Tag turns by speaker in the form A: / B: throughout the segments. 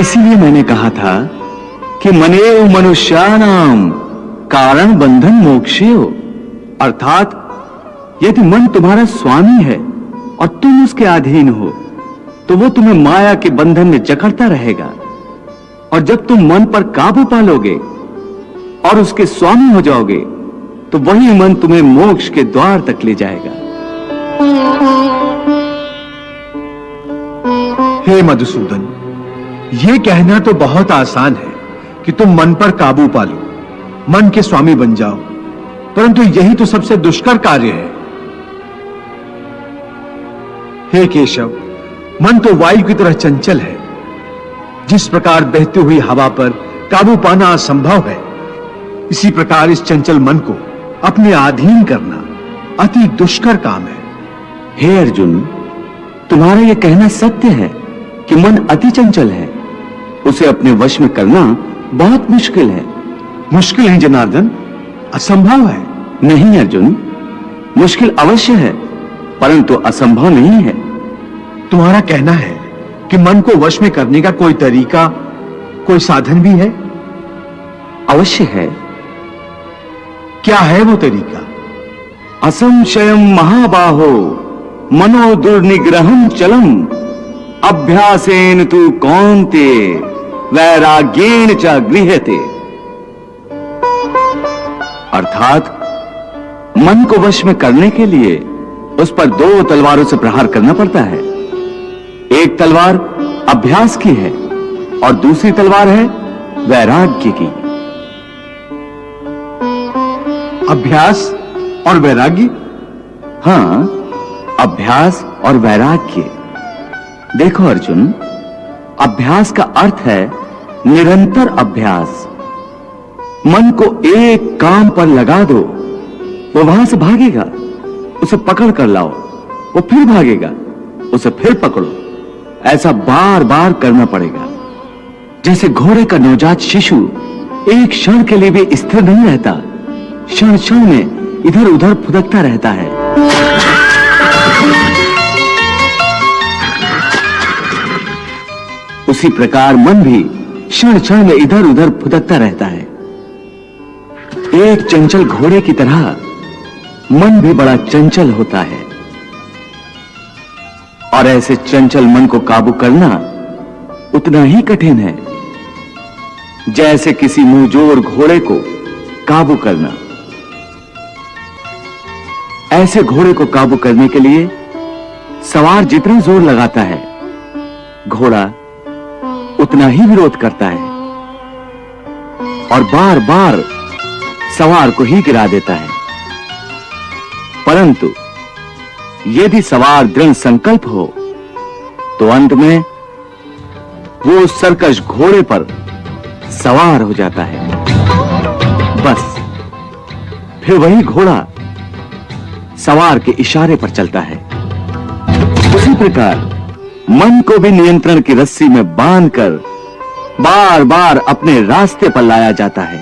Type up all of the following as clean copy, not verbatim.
A: इसीलिए मैंने कहा था कि मनेव मनुष्याणाम कारण बंधन मोक्षेय, अर्थात यदि मन तुम्हारा स्वामी है और तुम उसके अधीन हो तो वो तुम्हें माया के बंधन में जकड़ता रहेगा, और जब तुम मन पर काबू पालोगे और उसके स्वामी हो जाओगे तो वही मन तुम्हें मोक्ष के द्वार तक ले जाएगा।
B: हे मधुसूदन, यह कहना तो बहुत आसान है कि तुम मन पर काबू पालो, मन के स्वामी बन जाओ, परंतु यही तो सबसे दुष्कर कार्य है। हे केशव, मन तो वायु की तरह चंचल है। जिस प्रकार बहती हुई हवा पर काबू पाना असंभव है, इसी प्रकार इस चंचल मन को अपने अधीन करना अति दुष्कर काम है।
A: हे अर्जुन, तुम्हारा यह कहना सत्य है कि मन अति चंचल है, उसे अपने वश में करना बहुत मुश्किल है।
B: मुश्किल है जनार्दन, असंभव है।
A: नहीं अर्जुन, मुश्किल अवश्य है परंतु असंभव नहीं है।
B: तुम्हारा कहना है कि मन को वश में करने का कोई तरीका, कोई साधन भी है?
A: अवश्य है।
B: क्या है वो तरीका?
A: असंशयम महाबाहो मनो दुर्निग्रहम चलम अभ्यासेन तु कौन्ते वैराग्येन च गृह्यते। अर्थात मन को वश में करने के लिए उस पर दो तलवारों से प्रहार करना पड़ता है। एक तलवार अभ्यास की है और दूसरी तलवार है वैराग्य की।
B: अभ्यास और वैराग्य?
A: हां, अभ्यास और वैराग्य। देखो अर्जुन, अभ्यास का अर्थ है निरंतर अभ्यास। मन को एक काम पर लगा दो, वो वहां से भागेगा, उसे पकड़ कर लाओ, वो फिर भागेगा, उसे फिर पकड़ो, ऐसा बार बार करना पड़ेगा। जैसे घोड़े का नवजात शिशु एक क्षण के लिए भी स्थिर नहीं रहता, क्षण क्षण में इधर उधर फुदकता रहता है। उसी प्रकार मन भी क्षण क्षण में इधर उधर फुदकता रहता है। एक चंचल घोड़े की तरह मन भी बड़ा चंचल होता है, और ऐसे चंचल मन को काबू करना उतना ही कठिन है जैसे किसी मुंहजोर घोड़े को काबू करना। ऐसे घोड़े को काबू करने के लिए सवार जितना जोर लगाता है, घोड़ा उतना ही विरोध करता है और बार बार सवार को ही गिरा देता है। परंतु यदि सवार दृढ़ संकल्प हो तो अंत में वो सरकश घोड़े पर सवार हो जाता है। बस फिर वही घोड़ा सवार के इशारे पर चलता है। उसी प्रकार मन को भी नियंत्रण की रस्सी में बांधकर बार बार अपने रास्ते पर लाया जाता है,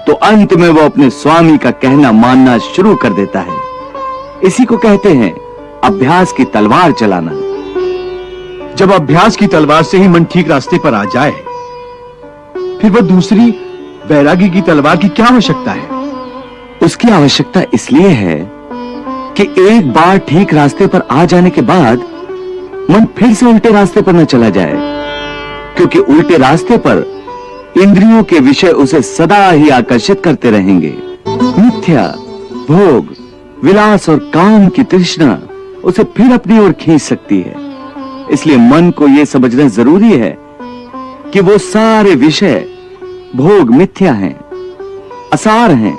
A: तो अंत में वो अपने स्वामी का कहना मानना शुरू कर देता है। इसी को कहते हैं अभ्यास की तलवार चलाना।
B: जब अभ्यास की तलवार से ही मन ठीक रास्ते पर आ जाए, फिर वह दूसरी वैराग्य की तलवार की क्या आवश्यकता है?
A: उसकी आवश्यकता इसलिए है कि एक बार ठीक रास्ते पर आ जाने के बाद मन फिर से उल्टे रास्ते पर न चला जाए, क्योंकि उल्टे रास्ते पर इंद्रियों के विषय उसे सदा ही आकर्षित करते रहेंगे। मिथ्या, भोग, विलास और काम की तृष्णा उसे फिर अपनी ओर खींच सकती है। इसलिए मन को यह समझना जरूरी है कि वो सारे विषय भोग मिथ्या हैं, असार हैं,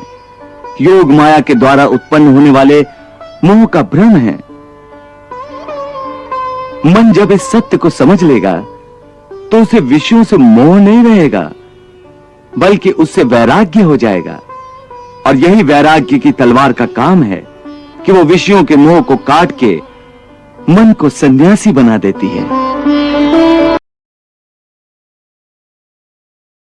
A: योग माया के द्वारा उत्पन्न होने वाले मोह का भ्रम है। मन जब इस सत्य को समझ लेगा तो उसे विषयों से मोह नहीं रहेगा, बल्कि उससे वैराग्य हो जाएगा। और यही वैराग्य की तलवार का काम है कि वो विषयों के मोह को काट के मन को सन्यासी बना देती है।